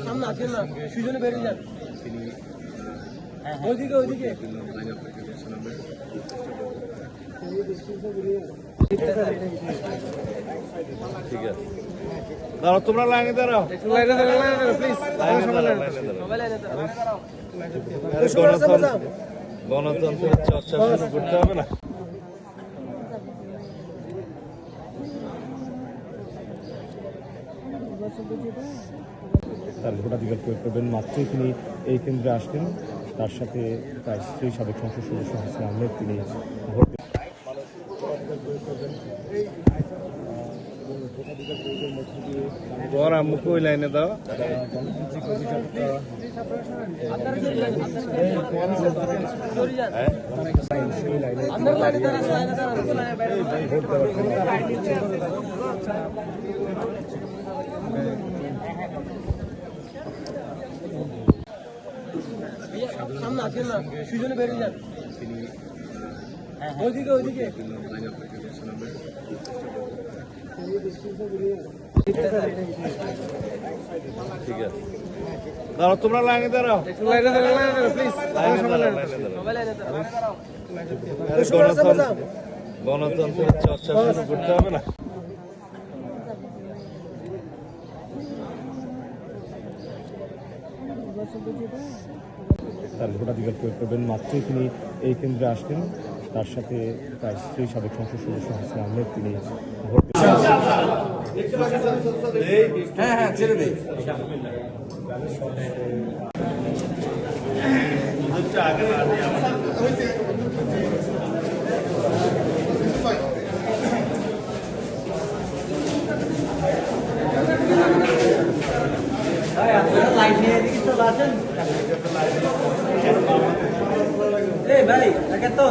সামনে আসেন না, সুজনে বেরিয়ে যান। ওইদিকে ওইদিকে ঠিক আছে, দাঁড়াও, তোমরা লাইনে দাঁড়াও, প্লিজ। গণতন্ত্রের চর্চা শুরু করতে হবে না? তার ভোটাধিকার প্রয়োগ করবেন। মাত্রই তিনি এই কেন্দ্রে আসলেন, তার সাথে তার স্ত্রী সাবেক সংসদ সদস্য হাসিনা আহমেদ, তিনি ভোট ওরা মুখ ওই লাইনে দাও। সামনে আসেন না, সুজনে বেরিয়ে যান। ওইদিকে ওইদিকে ঠিক আছে, দাঁড়াও, তোমরা লাইনে দাঁড়াও, প্লিজ। গণতন্ত্রের চর্চা শুরু করতে হবে না? তার ভোটাধিকার প্রয়োগ করবেন। মাত্রই তিনি এই কেন্দ্রে আসলেন, তার সাথে তার স্ত্রী সাবেক সংসদ সদস্য হাসিনা আহমেদ, তিনি ভোট ছেড়ে দিই। লাইট নিয়ে এদিকে চলে আসেন। ভাই, একে তো